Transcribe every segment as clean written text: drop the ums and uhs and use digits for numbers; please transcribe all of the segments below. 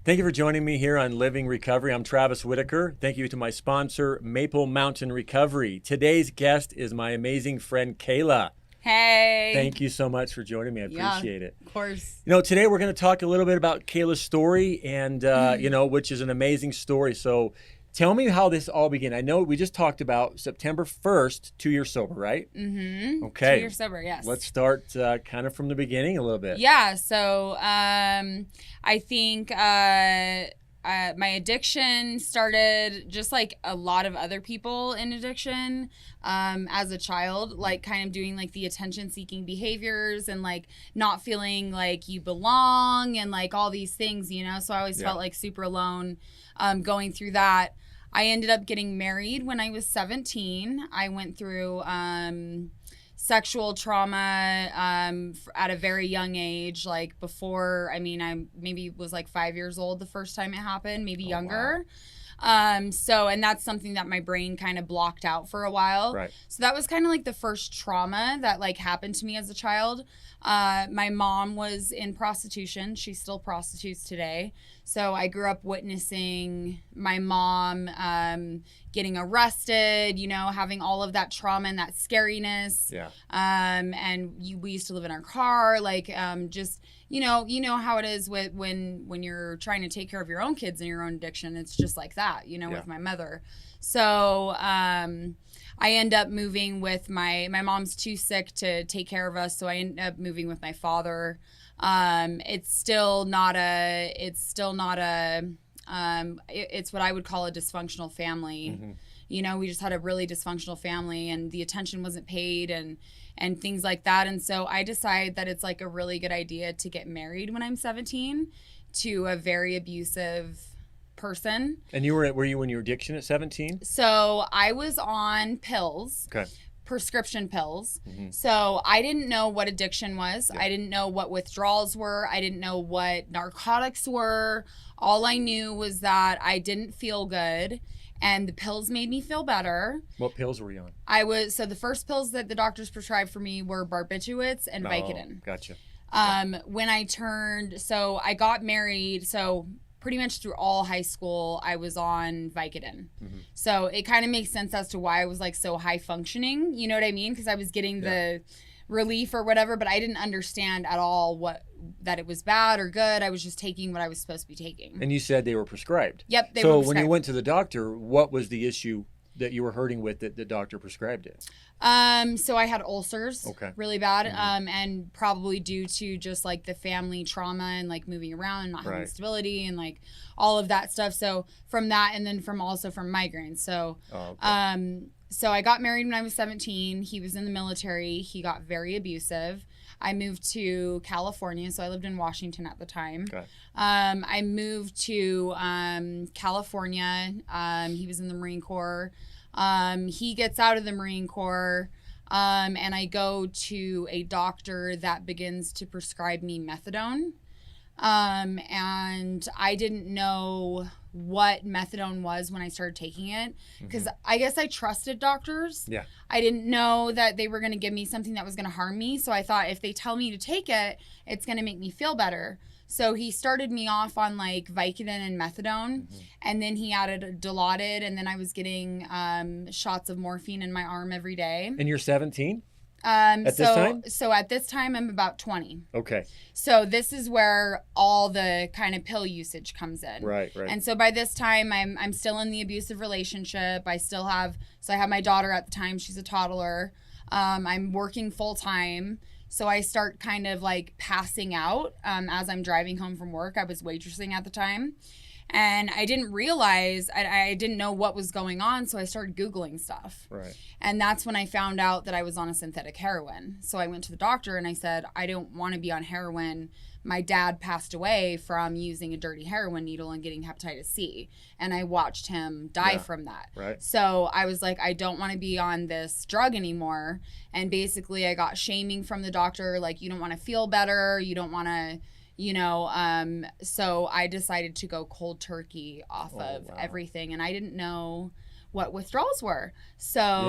Thank you for joining me here on Living Recovery. I'm Travis Whitaker. Thank you to my sponsor, Maple Mountain Recovery. Today's guest is my amazing friend, Kayla. Hey. Thank you so much for joining me. I appreciate it. Of course. Today we're going to talk a little bit about Kayla's story and, which is an amazing story. So tell me how this all began. I know we just talked about September 1st, 2 years sober, right? Mm-hmm. Okay. 2 years sober, yes. Let's start kind of from the beginning a little bit. Yeah. So I think my addiction started just like a lot of other people in addiction as a child, like kind of doing like the attention-seeking behaviors and like not feeling like you belong and like all these things, So I always felt like super alone going through that. I ended up getting married when I was 17. I went through sexual trauma at a very young age, like before, I maybe was like 5 years old the first time it happened, maybe younger. Wow. And that's something that my brain kind of blocked out for a while. Right. So that was kind of like the first trauma that like happened to me as a child. My mom was in prostitution. She still prostitutes today. So I grew up witnessing my mom getting arrested, having all of that trauma and that scariness. Yeah. We used to live in our car, like just, you know how it is when you're trying to take care of your own kids and your own addiction. It's just like that, with my mother. So I end up moving with my mom's too sick to take care of us. So I end up moving with my father. It's what I would call a dysfunctional family. Mm-hmm. We just had a really dysfunctional family and the attention wasn't paid and things like that. And so I decided that it's like a really good idea to get married when I'm 17 to a very abusive person. And were you in your addiction at 17? So I was on pills. Okay. Prescription pills. Mm-hmm. So I didn't know what addiction was. Yeah. I didn't know what withdrawals were. I didn't know what narcotics were. All I knew was that I didn't feel good and the pills made me feel better. What pills were you on? So the first pills that the doctors prescribed for me were barbiturates and Vicodin. Gotcha. So I got married, so pretty much through all high school, I was on Vicodin. Mm-hmm. So it kind of makes sense as to why I was like so high functioning. You know what I mean? Because I was getting the relief or whatever, but I didn't understand at all that it was bad or good. I was just taking what I was supposed to be taking. And you said they were prescribed. Yep, they were prescribed. prescribed. So when you went to the doctor, what was the issue that you were hurting with that the doctor prescribed it? So I had ulcers, really bad, Mm-hmm. and probably due to just like the family trauma and like moving around and not having stability and like all of that stuff. So from that, and then from migraines. So, so I got married when I was 17. He was in the military. He got very abusive. I moved to California, so I lived in Washington at the time. Okay. I moved to California. He was in the Marine Corps. He gets out of the Marine Corps, and I go to a doctor that begins to prescribe me methadone. And I didn't know what methadone was when I started taking it because I guess I trusted doctors. Yeah. I didn't know that they were going to give me something that was going to harm me. So I thought if they tell me to take it, it's going to make me feel better. So he started me off on like Vicodin and methadone, and then he added Dilaudid, and then I was getting shots of morphine in my arm every day. And you're 17? This time? So at this time, I'm about 20. Okay. So this is where all the kind of pill usage comes in. Right. And so by this time, I'm still in the abusive relationship. I have my daughter at the time. She's a toddler. I'm working full time. So I start kind of like passing out as I'm driving home from work. I was waitressing at the time. And I didn't realize, I didn't know what was going on, so I started Googling stuff. Right. And that's when I found out that I was on a synthetic heroin. So I went to the doctor and I said, I don't want to be on heroin. My dad passed away from using a dirty heroin needle and getting hepatitis C. And I watched him die from that. Right. So I was like, I don't want to be on this drug anymore. And basically I got shaming from the doctor, like, you don't want to feel better, you don't want to... so I decided to go cold turkey off of everything, and I didn't know what withdrawals were. So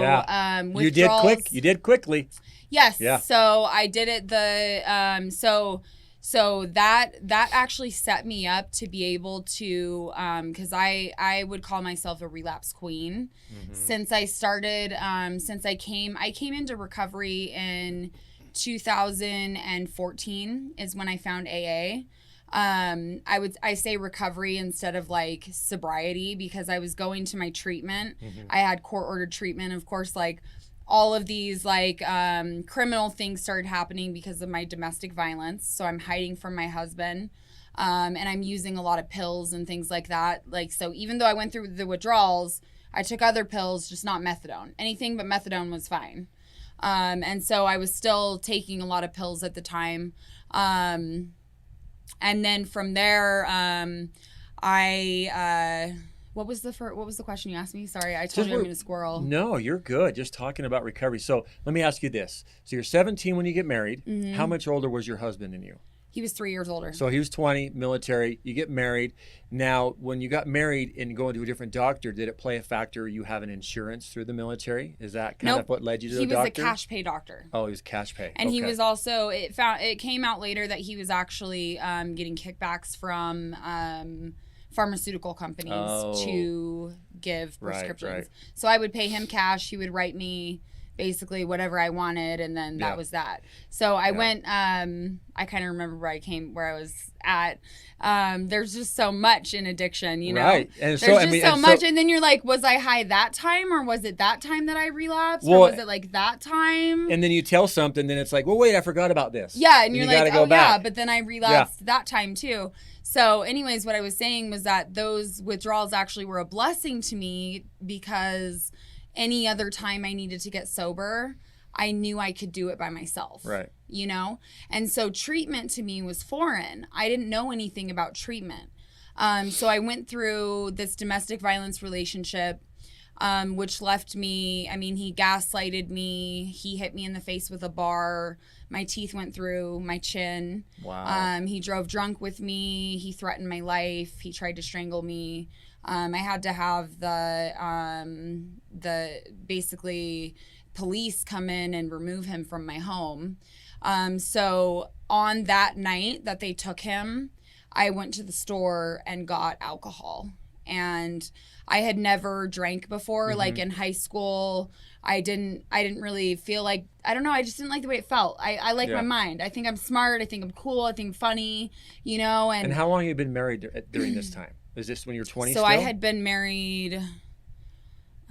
you did quickly. Yes. Yeah. So I did it. So So that actually set me up to be able to, because I would call myself a relapse queen. Since I started, since I came into recovery in 2014 is when I found AA. I say recovery instead of like sobriety, because I was going to my treatment. I had court ordered treatment. Of course, like all of these like criminal things started happening because of my domestic violence. So I'm hiding from my husband. And I'm using a lot of pills and things like that. Like, so even though I went through the withdrawals, I took other pills, just not methadone. Anything but methadone was fine. And so I was still taking a lot of pills at the time. And then from there, what was the question you asked me? Sorry, I told you I'm going to squirrel. No, you're good. Just talking about recovery. So let me ask you this. So you're 17 when you get married. How much older was your husband than you? He was 3 years older. So he was 20, military. You get married. Now, when you got married and going to a different doctor, did it play a factor you have an insurance through the military? Is that kind of what led you to the doctor? He was a cash pay doctor. Oh, he was cash pay. And he was also, it came out later that he was actually getting kickbacks from pharmaceutical companies to give prescriptions. Right. So I would pay him cash. He would write me basically whatever I wanted, and then that was that. So I went, I kind of remember where I was at. There's just so much in addiction, you know? Right. And so, there's so much. And then you're like, was I high that time, or was it that time that I relapsed? Or was it like that time? And then you tell something, then it's like, well, wait, I forgot about this. Yeah. And you're like, oh yeah, but then I relapsed that time too. So anyways, what I was saying was that those withdrawals actually were a blessing to me, because any other time I needed to get sober, I knew I could do it by myself. Right. You know? And so treatment to me was foreign. I didn't know anything about treatment. So I went through this domestic violence relationship, which left me, I mean, he gaslighted me. He hit me in the face with a bar. My teeth went through my chin. Wow. He drove drunk with me. He threatened my life. He tried to strangle me. I had to have the basically police come in and remove him from my home. So on that night that they took him, I went to the store and got alcohol. And I had never drank before. Like in high school, I didn't really feel like, I don't know, I just didn't like the way it felt. I like my mind. I think I'm smart. I think I'm cool. I think I'm funny, you know. And how long have you been married during this time? Is this when you were 20 So I had been married,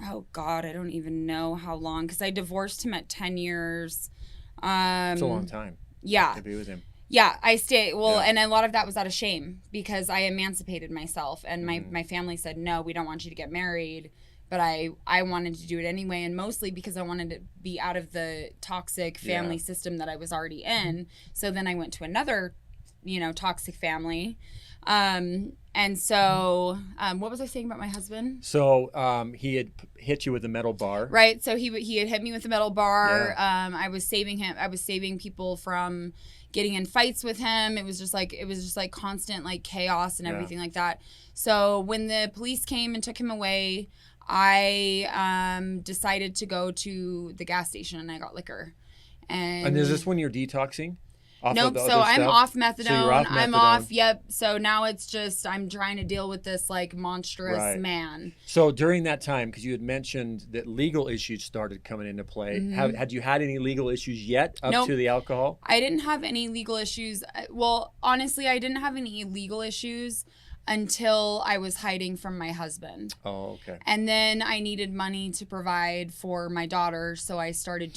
oh God, I don't even know how long, because I divorced him at 10 years. It's a long time. Yeah. To be with him. Yeah, I stayed. Well, and a lot of that was out of shame, because I emancipated myself, and my family said, no, we don't want you to get married. But I wanted to do it anyway, and mostly because I wanted to be out of the toxic family system that I was already in. So then I went to another, toxic family. And so, what was I saying about my husband? So, he had hit you with a metal bar. Right. So he had hit me with a metal bar. Yeah. I was saving him. I was saving people from getting in fights with him. It was just like constant like chaos and everything like that. So when the police came and took him away, I decided to go to the gas station and I got liquor. And is this when you're detoxing? Nope. So I'm off methadone. So you're off methadone. I'm off. Yep. So now it's just I'm trying to deal with this like monstrous man. So during that time, because you had mentioned that legal issues started coming into play, had you had any legal issues yet up to the alcohol? I didn't have any legal issues. Well, honestly, I didn't have any legal issues until I was hiding from my husband. Oh, okay. And then I needed money to provide for my daughter, so I started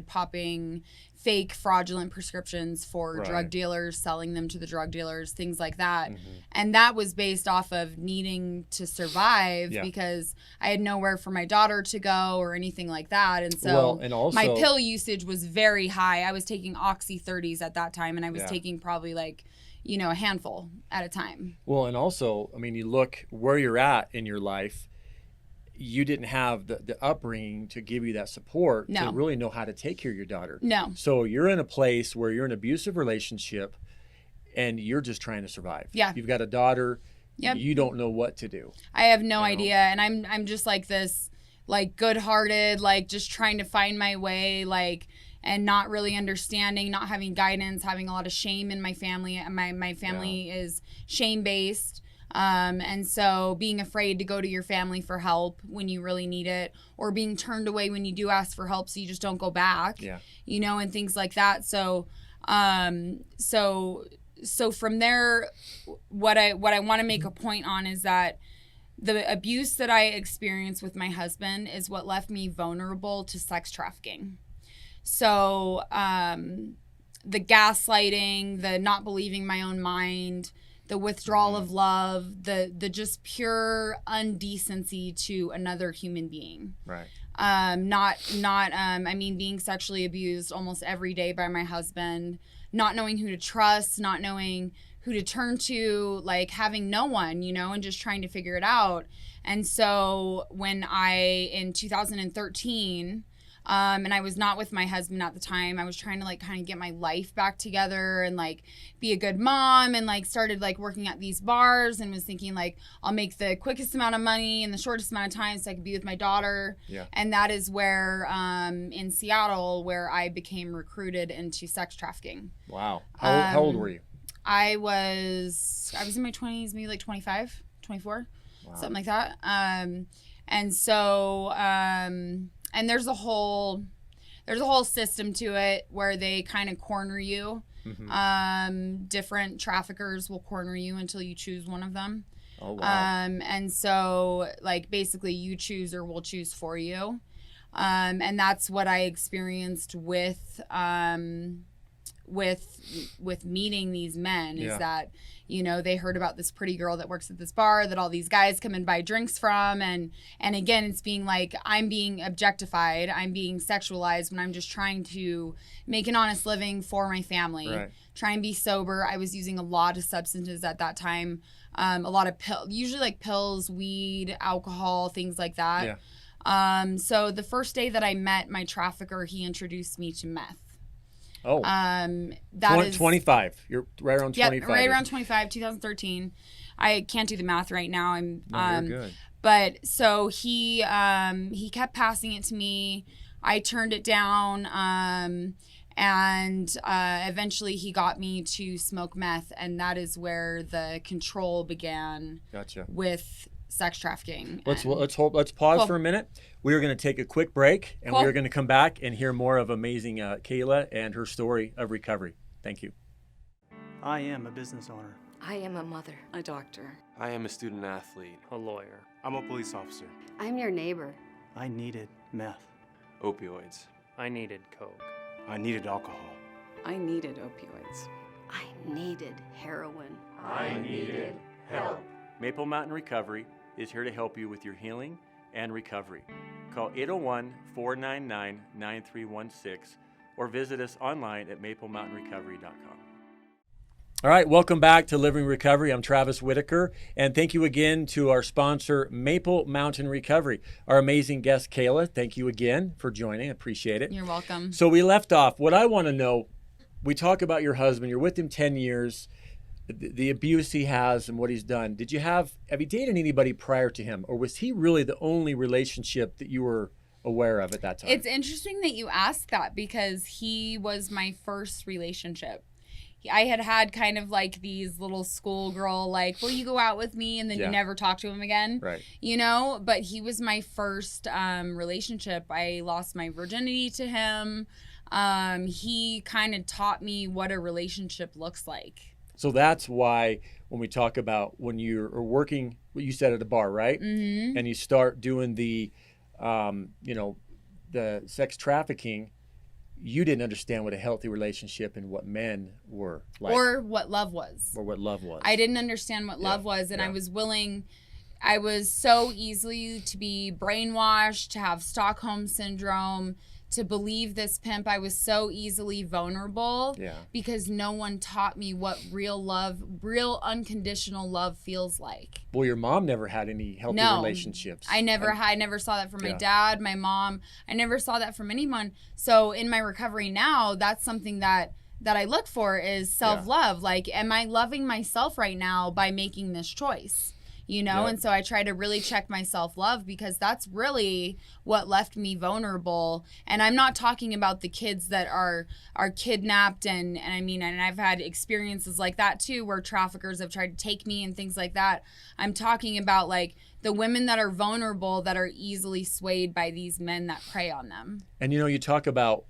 popping fake fraudulent prescriptions for drug dealers, selling them to the drug dealers, things like that. And that was based off of needing to survive because I had nowhere for my daughter to go or anything like that. And so my pill usage was very high. I was taking Oxy 30s at that time, and I was taking probably like, a handful at a time. Well, and also, I mean, you look where you're at in your life, you didn't have the upbringing to give you that support to really know how to take care of your daughter. No. So you're in a place where you're in an abusive relationship and you're just trying to survive. Yeah. You've got a daughter. Yep. You don't know what to do. I have no idea. And I'm just like this, like good-hearted, like just trying to find my way. Like, and not really understanding, not having guidance, having a lot of shame in my family. My family is shame based. And so being afraid to go to your family for help when you really need it, or being turned away when you do ask for help so you just don't go back, you know, and things like that. So so from there, what I want to make a point on is that the abuse that I experienced with my husband is what left me vulnerable to sex trafficking. So the gaslighting, the not believing my own mind, the withdrawal of love, the just pure undecency to another human being. Right. I mean, being sexually abused almost every day by my husband, not knowing who to trust, not knowing who to turn to, like having no one, you know, and just trying to figure it out. And so when in 2013, and I was not with my husband at the time, I was trying to like kind of get my life back together and like be a good mom, and like started like working at these bars, and was thinking like I'll make the quickest amount of money in the shortest amount of time so I could be with my daughter. Yeah. And that is where in Seattle where I became recruited into sex trafficking. Wow. How old were you? I was in my 20s, maybe like 25, 24, something like that. And so and there's a whole system to it where they kind of corner you. Mm-hmm. Different traffickers will corner you until you choose one of them. Oh, wow. And so like basically you choose or we'll choose for you. And that's what I experienced with meeting these men, is that, you know, they heard about this pretty girl that works at this bar that all these guys come and buy drinks from, and again, it's being like I'm being objectified, I'm being sexualized when I'm just trying to make an honest living for my family, try and be sober. I was using a lot of substances at that time, a lot of usually like pills, weed, alcohol, things like that. So the first day that I met my trafficker, he introduced me to meth. Oh, that is 25. You're right around 25. Yeah, right around 25, 2013. I can't do the math right now. You're good. But so he kept passing it to me. I turned it down, and eventually he got me to smoke meth, and that is where the control began. Gotcha. With sex trafficking. Let's pause for a minute. We are going to take a quick break, and we are going to come back and hear more of amazing Kayla and her story of recovery. Thank you. I am a business owner. I am a mother, a doctor. I am a student athlete, a lawyer. I'm a police officer. I'm your neighbor. I needed meth. Opioids. I needed coke. I needed alcohol. I needed opioids. I needed heroin. I needed help. Maple Mountain Recovery is here to help you with your healing and recovery. Call 801-499-9316 or visit us online at maplemountainrecovery.com. All right, welcome back to Living Recovery. I'm Travis Whitaker, and thank you again to our sponsor, Maple Mountain Recovery. Our amazing guest, Kayla, thank you again for joining. I appreciate it. You're welcome. So we left off. What I want to know, we talk about your husband. You're with him 10 years. The abuse he has and what he's done. Have you dated anybody prior to him, or was he really the only relationship that you were aware of at that time? It's interesting that you ask that, because he was my first relationship. I had kind of like these little schoolgirl, like, will you go out with me? And then you never talk to him again. Right. You know, but he was my first relationship. I lost my virginity to him. He kind of taught me what a relationship looks like. So that's why when we talk about when you're working, what you said at a bar, right? Mm-hmm. And you start doing the, the sex trafficking, you didn't understand what a healthy relationship and what men were like. Or what love was. I didn't understand what love was, and I was so easily to be brainwashed, to have Stockholm syndrome, to believe this pimp. I was so easily vulnerable because no one taught me what real love, real unconditional love feels like. Well, your mom never had any healthy relationships. I never saw that from my dad, my mom. I never saw that from anyone. So in my recovery now, that's something that I look for is self-love. Like, am I loving myself right now by making this choice? you know? Yep. And so I try to really check my self-love, because that's really what left me vulnerable. And I'm not talking about the kids that are kidnapped and I mean, and I've had experiences like that too, where traffickers have tried to take me and things like that. I'm talking about like the women that are vulnerable, that are easily swayed by these men that prey on them. And you know, you talk about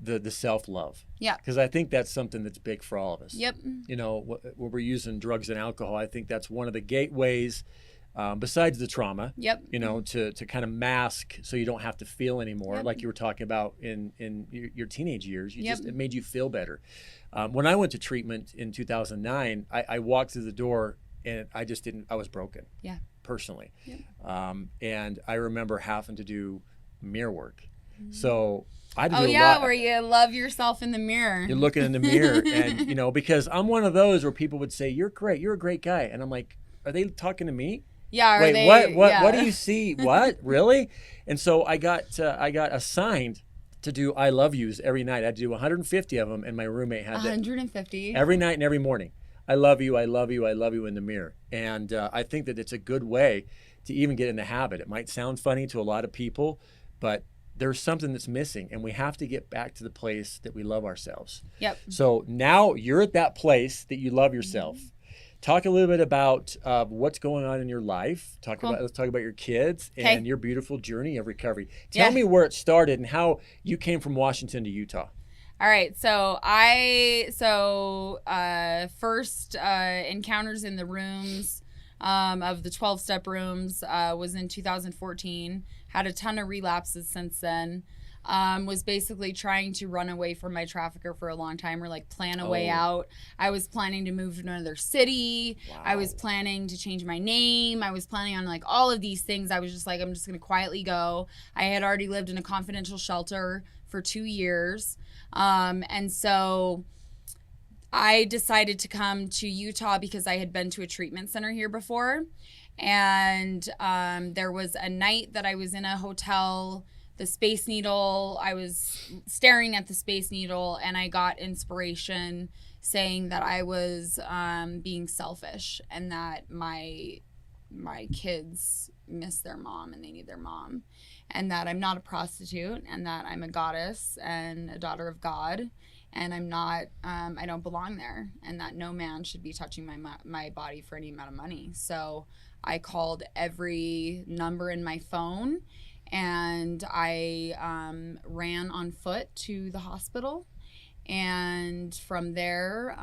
the self-love. Yeah. Because I think that's something that's big for all of us. Yep. You know, when we're using drugs and alcohol, I think that's one of the gateways, besides the trauma, Yep. you know, to kind of mask so you don't have to feel anymore. Yep. Like you were talking about in your teenage years, Yep. it made you feel better. When I went to treatment in 2009, I walked through the door and I was broken. Yeah. Personally. Yep. And I remember having to do mirror work. So I had to Oh do a yeah, lot. where you love yourself in the mirror. You're looking in the mirror and, you know, because I'm one of those where people would say, you're great, you're a great guy. And I'm like, are they talking to me? Yeah. Or Wait, they, what do you see? What? Really? And so I got assigned to do I love yous every night. I had to do 150 of them, and my roommate had to 150 every night and every morning. I love you, I love you, I love you in the mirror. And I think that it's a good way to even get in the habit. It might sound funny to a lot of people, but there's something that's missing, and we have to get back to the place that we love ourselves. Yep. So now you're at that place that you love yourself. Talk a little bit about what's going on in your life. Let's talk about your kids and your beautiful journey of recovery. Tell me where it started and how you came from Washington to Utah. All right. So first encounters in the rooms of the 12-step rooms was in 2014. Had a ton of relapses since then. Was basically trying to run away from my trafficker for a long time, or like plan a way out. I was planning to move to another city. Wow. I was planning to change my name. I was planning on like all of these things. I was just like, I'm just going to quietly go. I had already lived in a confidential shelter for 2 years. And so I decided to come to Utah because I had been to a treatment center here before. And there was a night that I was in a hotel, the Space Needle. I was staring at the Space Needle, and I got inspiration saying that I was being selfish, and that my kids miss their mom and they need their mom, and that I'm not a prostitute, and that I'm a goddess and a daughter of God, and I'm not I don't belong there, and that no man should be touching my body for any amount of money. So I called every number in my phone, and I ran on foot to the hospital. And from there,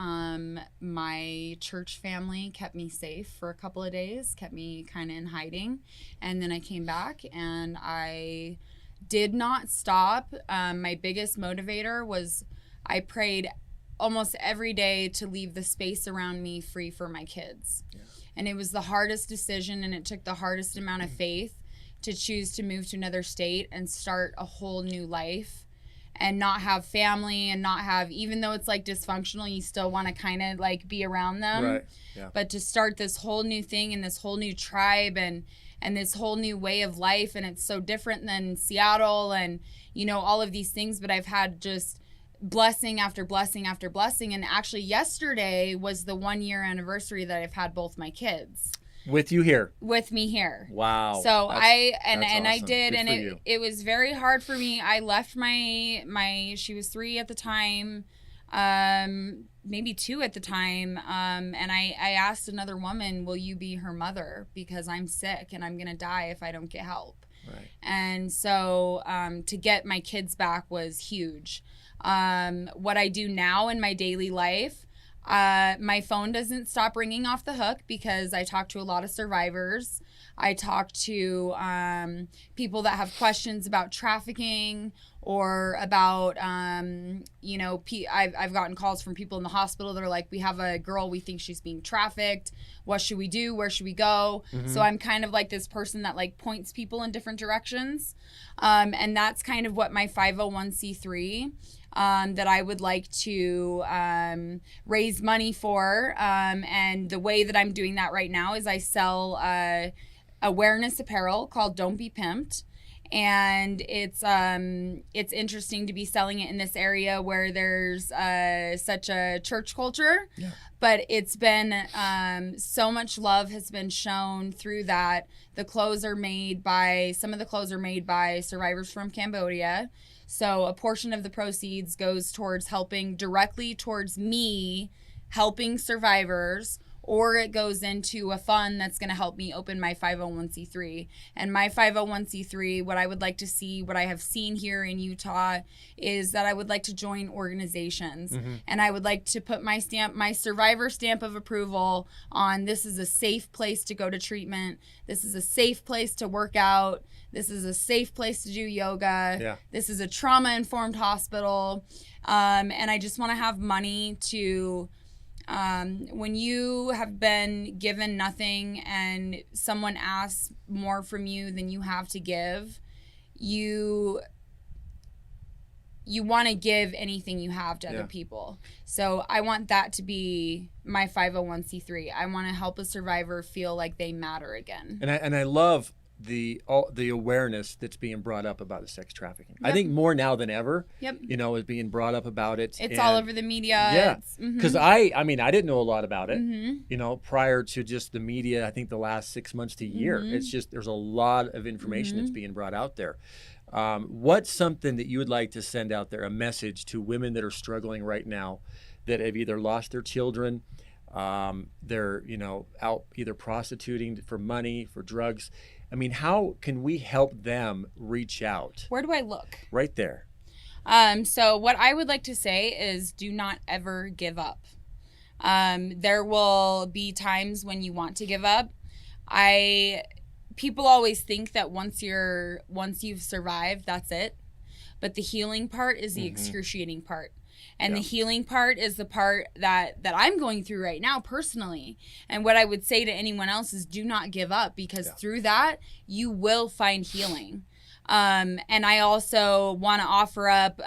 my church family kept me safe for a couple of days, kept me kind of in hiding. And then I came back, and I did not stop. My biggest motivator was I prayed almost every day to leave the space around me free for my kids. Yeah. And it was the hardest decision, and it took the hardest amount of faith to choose to move to another state and start a whole new life, and not have family, and not have, even though it's like dysfunctional, you still want to kind of like be around them. Right. Yeah. But to start this whole new thing and this whole new tribe and this whole new way of life, and it's so different than Seattle and, you know, all of these things. But I've had just blessing after blessing after blessing. And actually yesterday was the 1-year anniversary that I've had both my kids With you here. with me here. Wow. So That's I awesome. did, Good and for you. it was very hard for me. I left my she was 3 at the time, maybe 2 at the time, and I asked another woman, will you be her mother, because I'm sick and I'm gonna die if I don't get help. Right. And so to get my kids back was huge. What I do now in my daily life, my phone doesn't stop ringing off the hook, because I talk to a lot of survivors. I talk to people that have questions about trafficking, or about, you know, I've gotten calls from people in the hospital that are like, we have a girl, we think she's being trafficked. What should we do? Where should we go? Mm-hmm. So I'm kind of like this person that like points people in different directions. And that's kind of what my 501c3 that I would like to raise money for. And the way that I'm doing that right now is I sell awareness apparel called Don't Be Pimped. And it's interesting to be selling it in this area where there's such a church culture. Yeah. But it's been so much love has been shown through that. Some of the clothes are made by survivors from Cambodia. So a portion of the proceeds goes towards directly towards me helping survivors, or it goes into a fund that's going to help me open my 501c3. And my 501c3, what I would like to see, what I have seen here in Utah, is that I would like to join organizations. And I would like to put my survivor stamp of approval on, this is a safe place to go to treatment. This is a safe place to work out. This is a safe place to do yoga. Yeah. This is a trauma-informed hospital. And I just want to have money to... when you have been given nothing and someone asks more from you than you have to give, you want to give anything you have to other people. So I want that to be my 501c3. I want to help a survivor feel like they matter again. And I love the awareness that's being brought up about the sex trafficking. Yep. I think more now than ever, Yep. Is being brought up about it. It's all over the media. Yeah, because I didn't know a lot about it, Mhm. Prior to just the media. I think the last 6 months to a year, Mhm. it's just, there's a lot of information that's being brought out there. What's something that you would like to send out there, a message to women that are struggling right now, that have either lost their children, they're, out either prostituting for money, for drugs? I mean, how can we help them reach out? Where do I look? Right there. So what I would like to say is, do not ever give up. There will be times when you want to give up. People always think that once you've survived, that's it. But the healing part is the excruciating part. And the healing part is the part that I'm going through right now personally. And what I would say to anyone else is, do not give up, because through that, you will find healing. And I also want to offer up,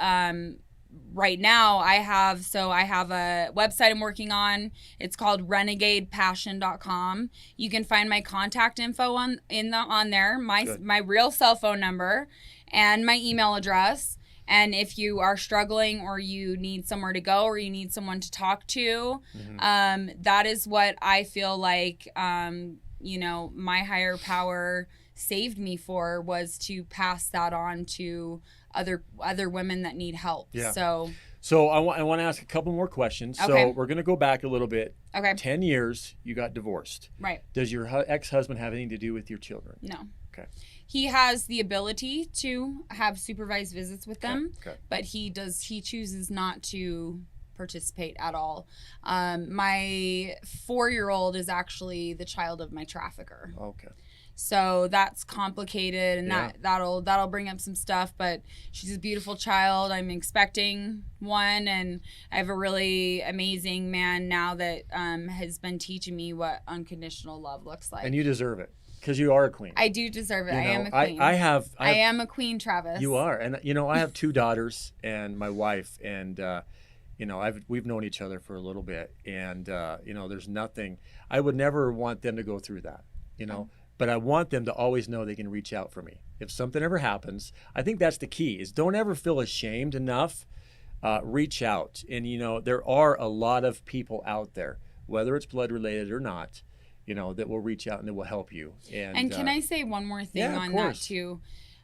right now, I have a website I'm working on. It's called renegadepassion.com. You can find my contact info on there, my real cell phone number and my email address. And if you are struggling, or you need somewhere to go, or you need someone to talk to, that is what I feel like, my higher power saved me for, was to pass that on to other women that need help. Yeah. So I want to ask a couple more questions. Okay. So we're going to go back a little bit. Okay. 10 years, you got divorced. Right. Does your ex-husband have anything to do with your children? No. Okay. He has the ability to have supervised visits with them, Okay. but he chooses not to participate at all. My 4-year-old is actually the child of my trafficker. Okay. So that's complicated, and that'll bring up some stuff, but she's a beautiful child. I'm expecting one, and I have a really amazing man now that has been teaching me what unconditional love looks like. And you deserve it, because you are a queen. I do deserve it. I am a queen. I am a queen, Travis. You are. And I have 2 daughters and my wife, and we've known each other for a little bit, and there's nothing, I would never want them to go through that, but I want them to always know they can reach out for me if something ever happens. I think that's the key, is don't ever feel ashamed enough. Reach out. And there are a lot of people out there, whether it's blood related or not, that will reach out and that will help you. And can I say one more thing on that too?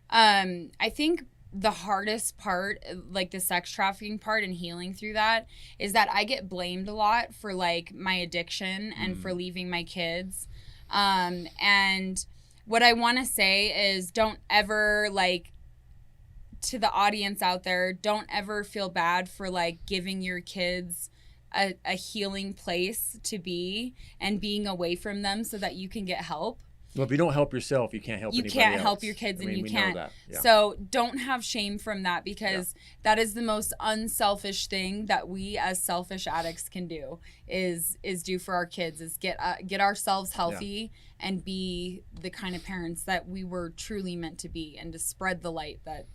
I think the hardest part, like the sex trafficking part and healing through that, is that I get blamed a lot for like my addiction and for leaving my kids. And what I want to say is, don't ever, like, to the audience out there, don't ever feel bad for like giving your kids a healing place to be and being away from them so that you can get help. Well, if you don't help yourself, you can't help anybody else. You can't help your kids, and you can't. Know that. Yeah. So don't have shame from that, because that is the most unselfish thing that we as selfish addicts can do, is do for our kids, is get ourselves healthy and be the kind of parents that we were truly meant to be, and to spread the light that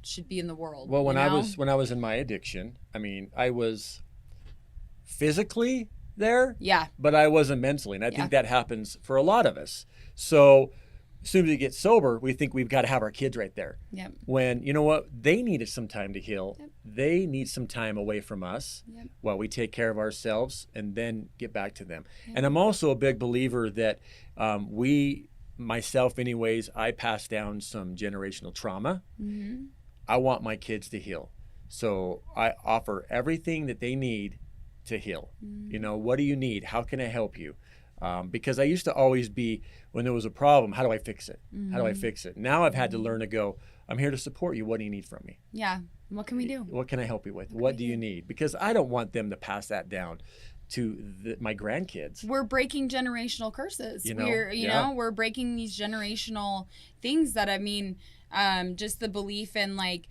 should be in the world. Well, when I was in my addiction, I was physically there, but I wasn't mentally, and I think that happens for a lot of us. So, as soon as we get sober, we think we've got to have our kids right there. Yep. When, you know what, they needed some time to heal. Yep. They need some time away from us Yep. while we take care of ourselves and then get back to them. Yep. And I'm also a big believer that myself anyways, I pass down some generational trauma. Mm-hmm. I want my kids to heal. So I offer everything that they need to heal. Mm-hmm. You know, what do you need? How can I help you? Because I used to always be, when there was a problem, how do I fix it? How do I fix it? Now I've had to learn to go, I'm here to support you. What do you need from me? Yeah. What can we do? What can I help you with? What do you need? Because I don't want them to pass that down to my grandkids. We're breaking generational curses. You know, We're breaking these generational things that, I mean, just the belief in like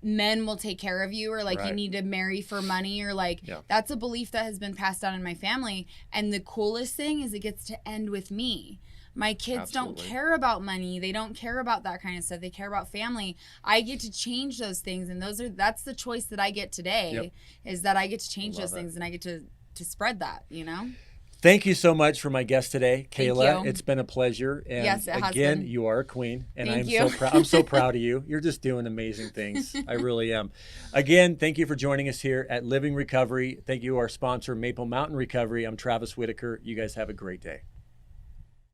men will take care of you, or like you need to marry for money, or like that's a belief that has been passed down in my family. And the coolest thing is it gets to end with me. My kids don't care about money. They don't care about that kind of stuff. They care about family. I get to change those things, and that's the choice that I get today, is that I get to change those things, and I get to spread that, you know? Thank you so much for my guest today, Kayla. Thank you. It's been a pleasure. And yes, it has again, been. you are a queen, and Thank I'm you. I'm so proud of you. You're just doing amazing things. I really am. Again, thank you for joining us here at Living Recovery. Thank you, our sponsor, Maple Mountain Recovery. I'm Travis Whitaker. You guys have a great day.